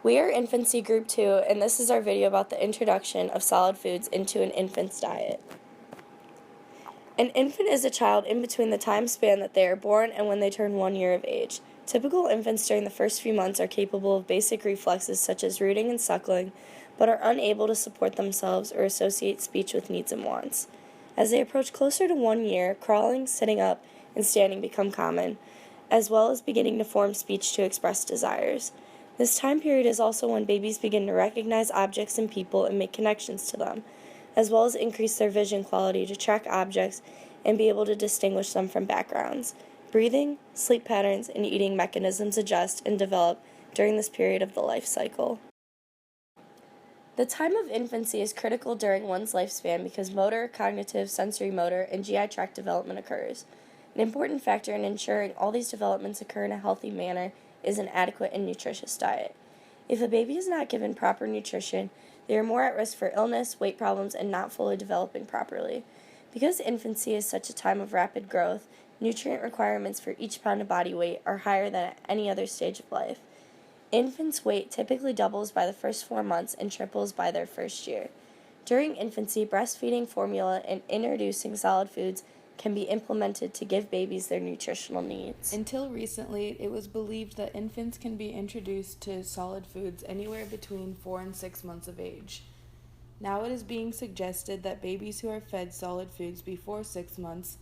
We are Infancy Group 2, and this is our video about the introduction of solid foods into an infant's diet. An infant is a child in between the time span that they are born and when they turn 1 year of age. Typical infants during the first few months are capable of basic reflexes such as rooting and suckling, but are unable to support themselves or associate speech with needs and wants. As they approach closer to 1 year, crawling, sitting up, and standing become common, as well as beginning to form speech to express desires. This time period is also when babies begin to recognize objects and people and make connections to them, as well as increase their vision quality to track objects and be able to distinguish them from backgrounds. Breathing, sleep patterns, and eating mechanisms adjust and develop during this period of the life cycle. The time of infancy is critical during one's lifespan because motor, cognitive, sensory motor, and GI tract development occurs. An important factor in ensuring all these developments occur in a healthy manner is an adequate and nutritious diet. If a baby is not given proper nutrition, they are more at risk for illness, weight problems, and not fully developing properly. Because infancy is such a time of rapid growth, nutrient requirements for each pound of body weight are higher than at any other stage of life. Infants' weight typically doubles by the first 4 months and triples by their first year. During infancy, breastfeeding formula and introducing solid foods can be implemented to give babies their nutritional needs. Until recently, it was believed that infants can be introduced to solid foods anywhere between 4 and 6 months of age. Now it is being suggested that babies who are fed solid foods before 6 months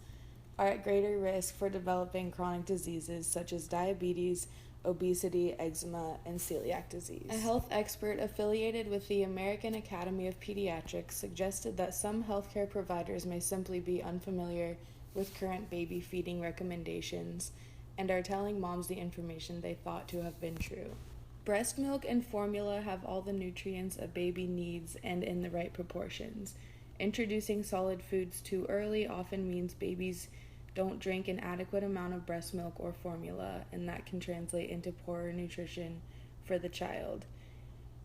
are at greater risk for developing chronic diseases such as diabetes, obesity, eczema, and celiac disease. A health expert affiliated with the American Academy of Pediatrics suggested that some healthcare providers may simply be unfamiliar with current baby feeding recommendations and are telling moms the information they thought to have been true. Breast milk and formula have all the nutrients a baby needs and in the right proportions. Introducing solid foods too early often means babies don't drink an adequate amount of breast milk or formula, and that can translate into poorer nutrition for the child.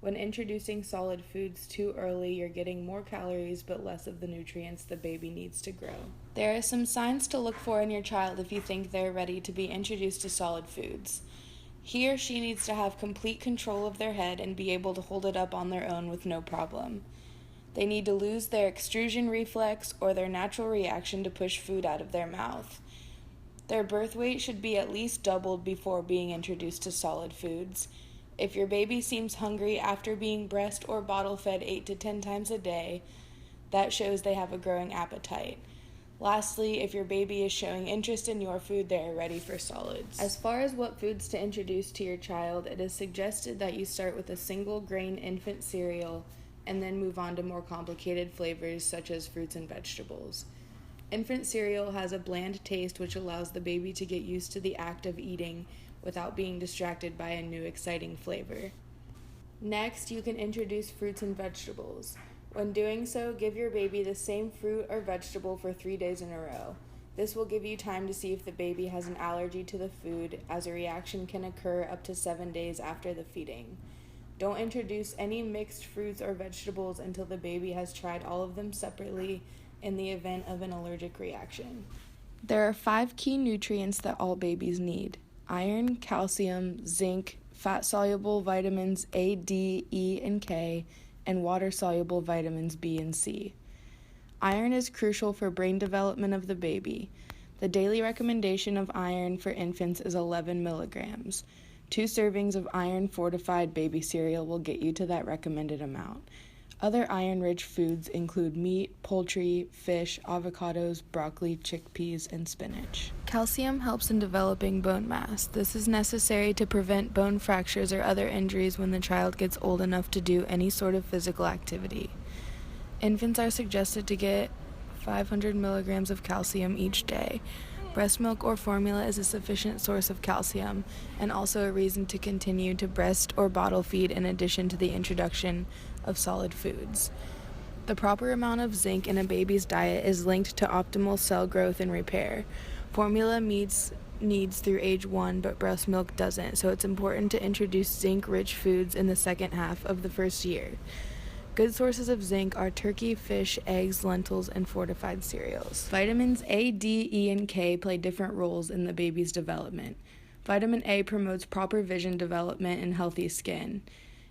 When introducing solid foods too early, you're getting more calories but less of the nutrients the baby needs to grow. There are some signs to look for in your child if you think they're ready to be introduced to solid foods. He or she needs to have complete control of their head and be able to hold it up on their own with no problem. They need to lose their extrusion reflex or their natural reaction to push food out of their mouth. Their birth weight should be at least doubled before being introduced to solid foods. If your baby seems hungry after being breast or bottle fed 8 to 10 times a day, that shows they have a growing appetite. Lastly, if your baby is showing interest in your food, they are ready for solids. As far as what foods to introduce to your child, it is suggested that you start with a single grain infant cereal and then move on to more complicated flavors such as fruits and vegetables. Infant cereal has a bland taste which allows the baby to get used to the act of eating without being distracted by a new exciting flavor. Next, you can introduce fruits and vegetables. When doing so, give your baby the same fruit or vegetable for 3 days in a row. This will give you time to see if the baby has an allergy to the food, as a reaction can occur up to 7 days after the feeding. Don't introduce any mixed fruits or vegetables until the baby has tried all of them separately in the event of an allergic reaction. There are 5 key nutrients that all babies need: iron, calcium, zinc, fat-soluble vitamins A, D, E, and K, and water-soluble vitamins B and C. Iron is crucial for brain development of the baby. The daily recommendation of iron for infants is 11 milligrams. 2 servings of iron-fortified baby cereal will get you to that recommended amount. Other iron-rich foods include meat, poultry, fish, avocados, broccoli, chickpeas, and spinach. Calcium helps in developing bone mass. This is necessary to prevent bone fractures or other injuries when the child gets old enough to do any sort of physical activity. Infants are suggested to get 500 milligrams of calcium each day. Breast milk or formula is a sufficient source of calcium and also a reason to continue to breast or bottle feed in addition to the introduction of solid foods. The proper amount of zinc in a baby's diet is linked to optimal cell growth and repair. Formula meets needs through age 1, but breast milk doesn't, so it's important to introduce zinc-rich foods in the second half of the first year. Good sources of zinc are turkey, fish, eggs, lentils, and fortified cereals. Vitamins A, D, E, and K play different roles in the baby's development. Vitamin A promotes proper vision development and healthy skin.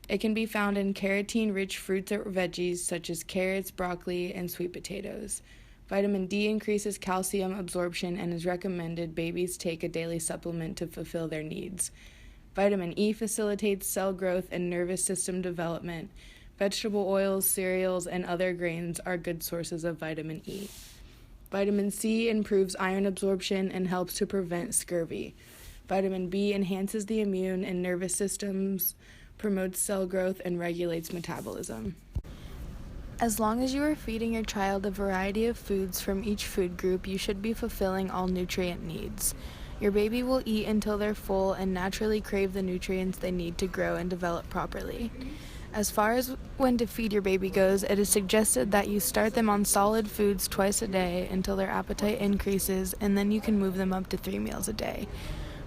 It can be found in carotene-rich fruits or veggies such as carrots, broccoli, and sweet potatoes. Vitamin D increases calcium absorption and is recommended babies take a daily supplement to fulfill their needs. Vitamin E facilitates cell growth and nervous system development. Vegetable oils, cereals, and other grains are good sources of vitamin E. Vitamin C improves iron absorption and helps to prevent scurvy. Vitamin B enhances the immune and nervous systems, promotes cell growth, and regulates metabolism. As long as you are feeding your child a variety of foods from each food group, you should be fulfilling all nutrient needs. Your baby will eat until they're full and naturally crave the nutrients they need to grow and develop properly. As far as when to feed your baby goes, it is suggested that you start them on solid foods twice a day until their appetite increases, and then you can move them up to 3 meals a day.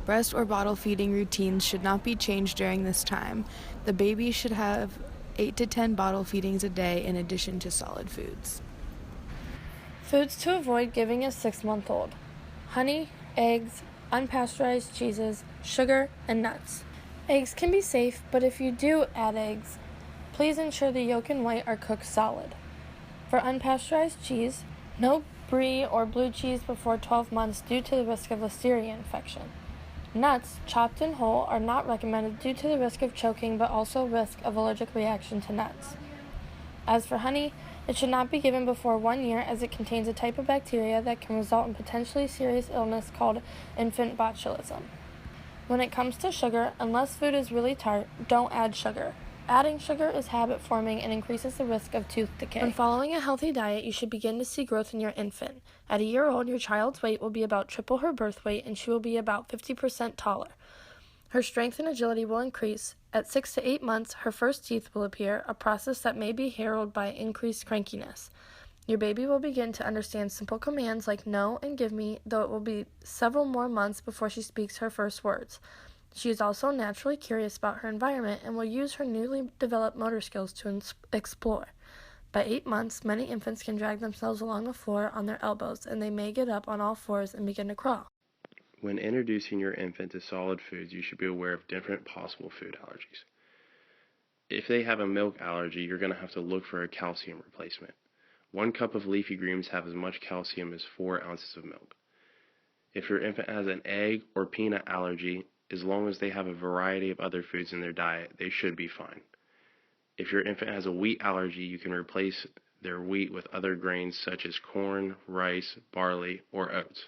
Breast or bottle feeding routines should not be changed during this time. The baby should have 8 to 10 bottle feedings a day in addition to solid foods. Foods to avoid giving a 6-month-old: honey, eggs, unpasteurized cheeses, sugar, and nuts. Eggs can be safe, but if you do add eggs, please ensure the yolk and white are cooked solid. For unpasteurized cheese, no brie or blue cheese before 12 months due to the risk of Listeria infection. Nuts, chopped and whole, are not recommended due to the risk of choking, but also risk of allergic reaction to nuts. As for honey, it should not be given before 1 year, as it contains a type of bacteria that can result in potentially serious illness called infant botulism. When it comes to sugar, unless food is really tart, don't add sugar. Adding sugar is habit-forming and increases the risk of tooth decay. When following a healthy diet, you should begin to see growth in your infant. At a year old, your child's weight will be about triple her birth weight, and she will be about 50% taller. Her strength and agility will increase. At 6 to 8 months, her first teeth will appear, a process that may be heralded by increased crankiness. Your baby will begin to understand simple commands like no and give me, though it will be several more months before she speaks her first words. She is also naturally curious about her environment and will use her newly developed motor skills to explore. By 8 months, many infants can drag themselves along the floor on their elbows, and they may get up on all fours and begin to crawl. When introducing your infant to solid foods, you should be aware of different possible food allergies. If they have a milk allergy, you're going to have to look for a calcium replacement. 1 cup of leafy greens have as much calcium as 4 ounces of milk. If your infant has an egg or peanut allergy, as long as they have a variety of other foods in their diet, they should be fine. If your infant has a wheat allergy, you can replace their wheat with other grains such as corn, rice, barley, or oats.